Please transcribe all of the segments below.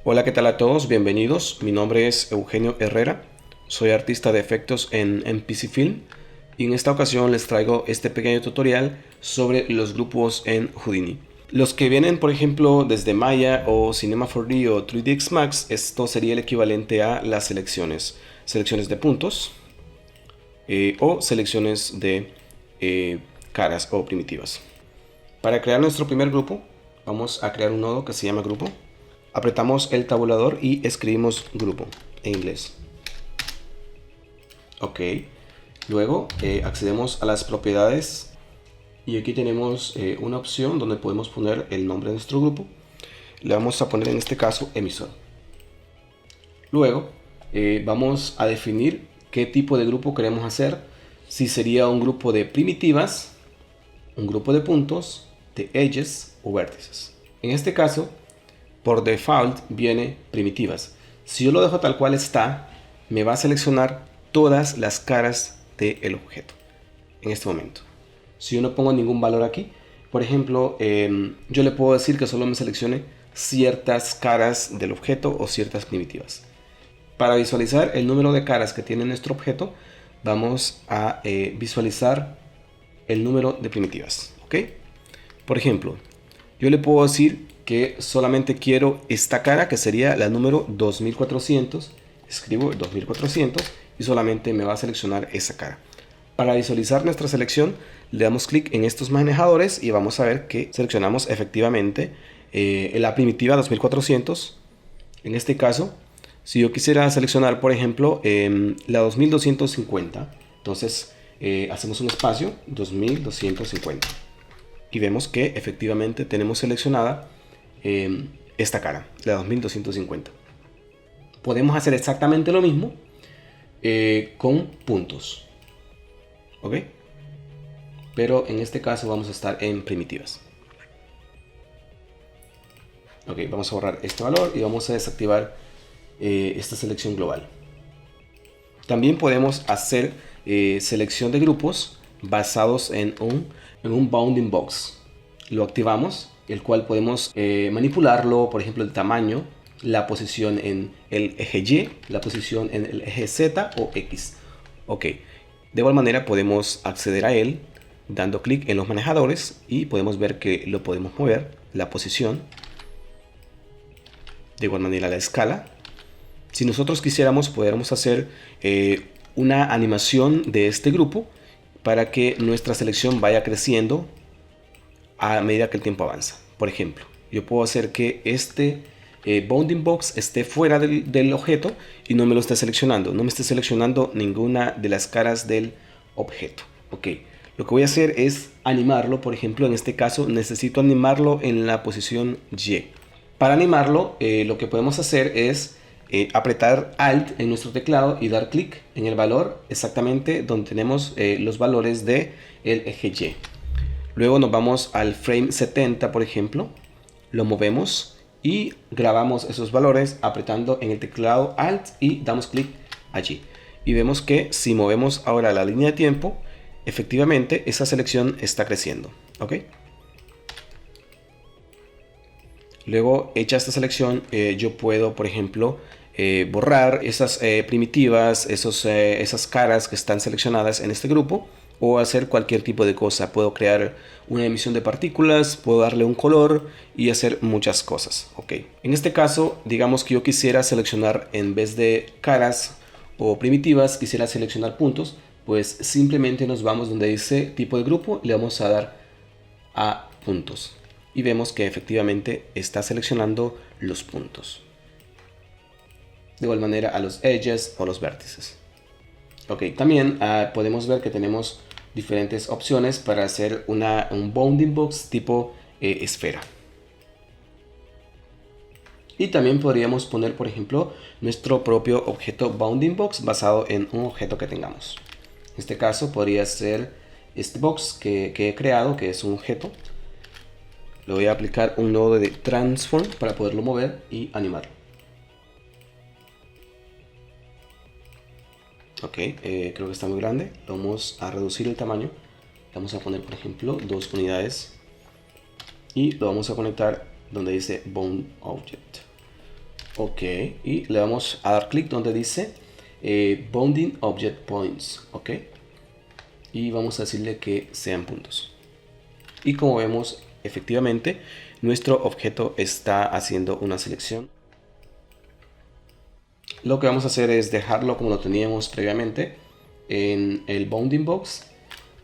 Hola, ¿qué tal a todos? Bienvenidos. Mi nombre es Eugenio Herrera. Soy artista de efectos en MPC Film y en esta ocasión les traigo este pequeño tutorial sobre los grupos en Houdini. Los que vienen, por ejemplo, desde Maya o Cinema 4D o 3ds Max, esto sería el equivalente a las selecciones. Selecciones de puntos o selecciones de caras o primitivas. Para crear nuestro primer grupo, vamos a crear un nodo que se llama grupo. Apretamos el tabulador y escribimos grupo en inglés. Ok. Luego accedemos a las propiedades y aquí tenemos una opción donde podemos poner el nombre de nuestro grupo. Le vamos a poner en este caso emisor. Luego vamos a definir qué tipo de grupo queremos hacer. Si sería un grupo de primitivas, un grupo de puntos, de edges o vértices. En este caso, por default viene primitivas. Si yo lo dejo tal cual está, me va a seleccionar todas las caras del objeto en este momento. Si yo no pongo ningún valor aquí, por ejemplo, yo le puedo decir que solo me seleccione ciertas caras del objeto o ciertas primitivas. Para visualizar el número de caras que tiene nuestro objeto, vamos a visualizar el número de primitivas. ¿Ok? Por ejemplo, yo le puedo decir que solamente quiero esta cara, que sería la número 2400. Escribo 2400 y solamente me va a seleccionar esa cara. Para visualizar nuestra selección, le damos clic en estos manejadores y vamos a ver que seleccionamos efectivamente la primitiva 2400. En este caso, si yo quisiera seleccionar, por ejemplo, la 2250, entonces hacemos un espacio 2250 y vemos que efectivamente tenemos seleccionada esta cara, la 2250. Podemos hacer exactamente lo mismo con puntos. ¿Ok? Pero en este caso vamos a estar en primitivas. Ok, vamos a borrar este valor y vamos a desactivar esta selección global. También podemos hacer selección de grupos basados en un bounding box. Lo activamos, el cual podemos manipularlo, por ejemplo, el tamaño, la posición en el eje Y, la posición en el eje Z o X. Ok, de igual manera podemos acceder a él dando clic en los manejadores y podemos ver que lo podemos mover, la posición, de igual manera la escala. Si nosotros quisiéramos, podríamos hacer una animación de este grupo para que nuestra selección vaya creciendo a medida que el tiempo avanza. Por ejemplo, yo puedo hacer que este bounding box esté fuera del objeto y no me lo esté seleccionando. No me esté seleccionando ninguna de las caras del objeto. Ok, lo que voy a hacer es animarlo. Por ejemplo, en este caso necesito animarlo en la posición Y. Para animarlo, lo que podemos hacer es apretar Alt en nuestro teclado y dar clic en el valor exactamente donde tenemos los valores del eje Y. Luego nos vamos al frame 70, por ejemplo, lo movemos y grabamos esos valores apretando en el teclado Alt y damos clic allí. Y vemos que si movemos ahora la línea de tiempo, efectivamente esa selección está creciendo. ¿Ok? Luego, hecha esta selección, yo puedo, por ejemplo, borrar esas primitivas, esas caras que están seleccionadas en este grupo, o hacer cualquier tipo de cosa. Puedo crear una emisión de partículas, puedo darle un color y hacer muchas cosas. Ok. En este caso, digamos que yo quisiera seleccionar, en vez de caras o primitivas, quisiera seleccionar puntos, pues simplemente nos vamos donde dice tipo de grupo y le vamos a dar a puntos. Y vemos que efectivamente está seleccionando los puntos. De igual manera a los edges o los vértices. Ok, también podemos ver que tenemos diferentes opciones para hacer un bounding box tipo esfera. Y también podríamos poner, por ejemplo, nuestro propio objeto bounding box basado en un objeto que tengamos. En este caso podría ser este box que he creado, que es un objeto. Le voy a aplicar un nodo de transform para poderlo mover y animarlo. Ok, creo que está muy grande. Vamos a reducir el tamaño. Vamos a poner, por ejemplo, 2 unidades. Y lo vamos a conectar donde dice Bound Object. Ok, y le vamos a dar clic donde dice Bounding Object Points. Ok, y vamos a decirle que sean puntos. Y como vemos, efectivamente, nuestro objeto está haciendo una selección. Lo que vamos a hacer es dejarlo como lo teníamos previamente en el bounding box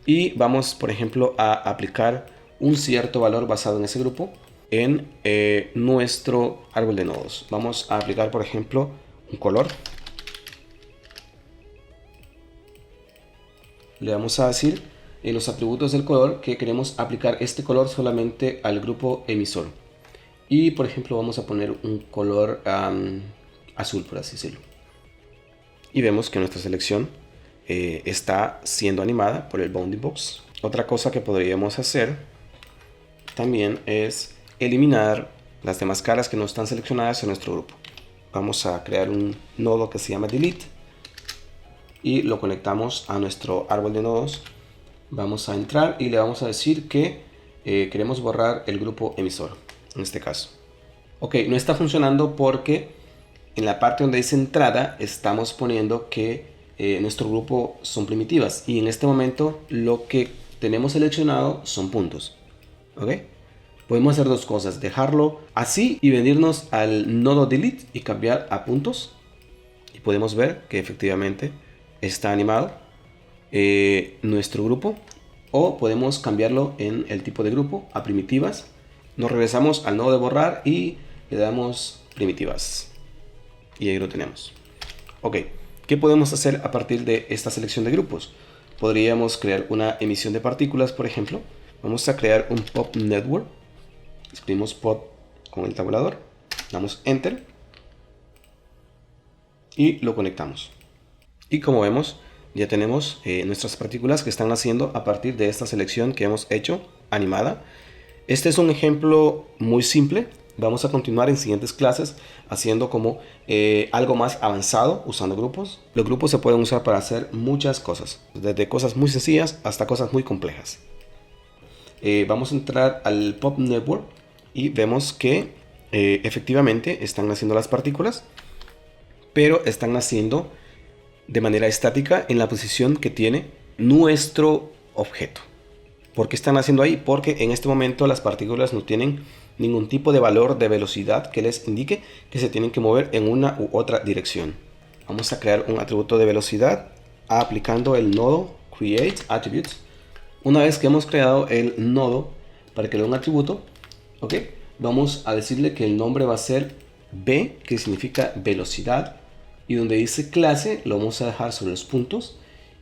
y vamos, por ejemplo, a aplicar un cierto valor basado en ese grupo en nuestro árbol de nodos. Vamos a aplicar, por ejemplo, un color. Le vamos a decir en los atributos del color que queremos aplicar este color solamente al grupo emisor. Y, por ejemplo, vamos a poner un color azul, por así decirlo. Y vemos que nuestra selección está siendo animada por el bounding box. Otra cosa que podríamos hacer también es eliminar las demás caras que no están seleccionadas en nuestro grupo. Vamos a crear un nodo que se llama delete y lo conectamos a nuestro árbol de nodos. Vamos a entrar y le vamos a decir que queremos borrar el grupo emisor, en este caso. Ok, no está funcionando porque en la parte donde dice entrada estamos poniendo que nuestro grupo son primitivas y en este momento lo que tenemos seleccionado son puntos. ¿Ok? Podemos hacer dos cosas, dejarlo así y venirnos al nodo delete y cambiar a puntos. Y podemos ver que efectivamente está animado nuestro grupo. O podemos cambiarlo en el tipo de grupo a primitivas. Nos regresamos al nodo de borrar y le damos primitivas. Y ahí lo tenemos. Ok, ¿qué podemos hacer a partir de esta selección de grupos? Podríamos crear una emisión de partículas, por ejemplo. Vamos a crear un pop network. Escribimos pop con el tabulador. Damos enter. Y lo conectamos. Y como vemos, ya tenemos nuestras partículas que están naciendo a partir de esta selección que hemos hecho animada. Este es un ejemplo muy simple. Vamos a continuar en siguientes clases haciendo como algo más avanzado usando grupos. Los grupos se pueden usar para hacer muchas cosas, desde cosas muy sencillas hasta cosas muy complejas. Vamos a entrar al Pop Network y vemos que efectivamente están naciendo las partículas, pero están naciendo de manera estática en la posición que tiene nuestro objeto. ¿Por qué están haciendo ahí? Porque en este momento las partículas no tienen ningún tipo de valor de velocidad que les indique que se tienen que mover en una u otra dirección. Vamos a crear un atributo de velocidad aplicando el nodo create attributes. Una vez que hemos creado el nodo para crear un atributo, ¿ok? Vamos a decirle que el nombre va a ser v, que significa velocidad, y donde dice clase lo vamos a dejar sobre los puntos,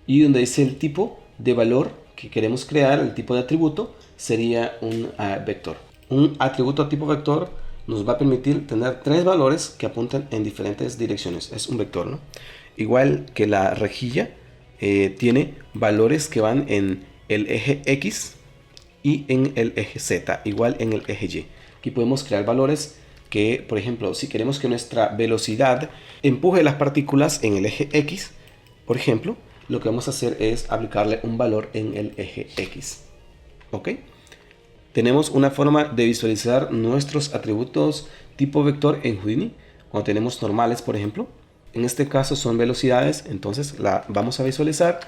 y donde dice el tipo de valor que queremos crear, el tipo de atributo, sería un vector. Un atributo tipo vector nos va a permitir tener tres valores que apuntan en diferentes direcciones. Es un vector, ¿no? Igual que la rejilla tiene valores que van en el eje X y en el eje Z, igual en el eje Y. Aquí podemos crear valores que, por ejemplo, si queremos que nuestra velocidad empuje las partículas en el eje X, por ejemplo, lo que vamos a hacer es aplicarle un valor en el eje X. ¿Ok? Tenemos una forma de visualizar nuestros atributos tipo vector en Houdini. Cuando tenemos normales, por ejemplo. En este caso son velocidades, entonces la vamos a visualizar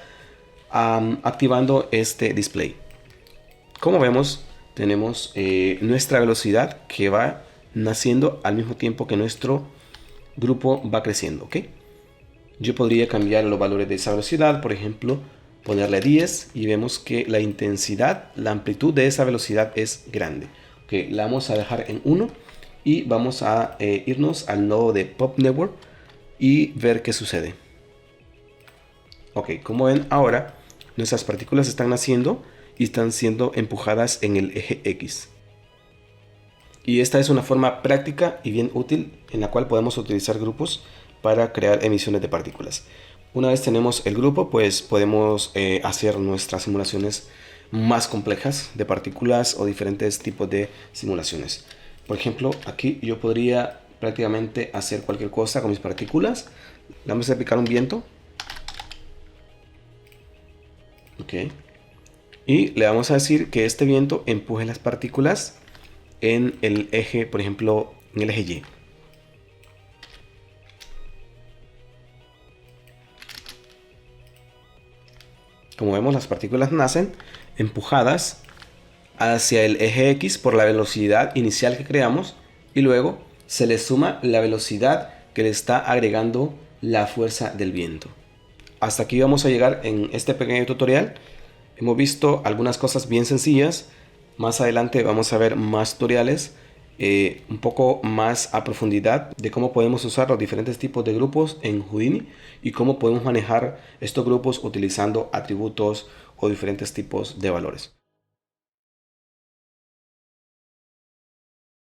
activando este display. Como vemos, tenemos nuestra velocidad que va naciendo al mismo tiempo que nuestro grupo va creciendo. ¿Ok? Yo podría cambiar los valores de esa velocidad, por ejemplo, ponerle 10 y vemos que la intensidad, la amplitud de esa velocidad es grande. Okay, la vamos a dejar en 1 y vamos a irnos al nodo de Pop Network y ver qué sucede. Ok, como ven ahora, nuestras partículas están naciendo y están siendo empujadas en el eje X. Y esta es una forma práctica y bien útil en la cual podemos utilizar grupos para crear emisiones de partículas. Una vez tenemos el grupo, pues podemos hacer nuestras simulaciones más complejas de partículas o diferentes tipos de simulaciones. Por ejemplo, aquí yo podría prácticamente hacer cualquier cosa con mis partículas. Vamos a aplicar un viento. Ok. Y le vamos a decir que este viento empuje las partículas en el eje, por ejemplo, en el eje Y. Como vemos, las partículas nacen empujadas hacia el eje X por la velocidad inicial que creamos y luego se le suma la velocidad que le está agregando la fuerza del viento. Hasta aquí vamos a llegar en este pequeño tutorial. Hemos visto algunas cosas bien sencillas. Más adelante vamos a ver más tutoriales un poco más a profundidad de cómo podemos usar los diferentes tipos de grupos en Houdini y cómo podemos manejar estos grupos utilizando atributos o diferentes tipos de valores.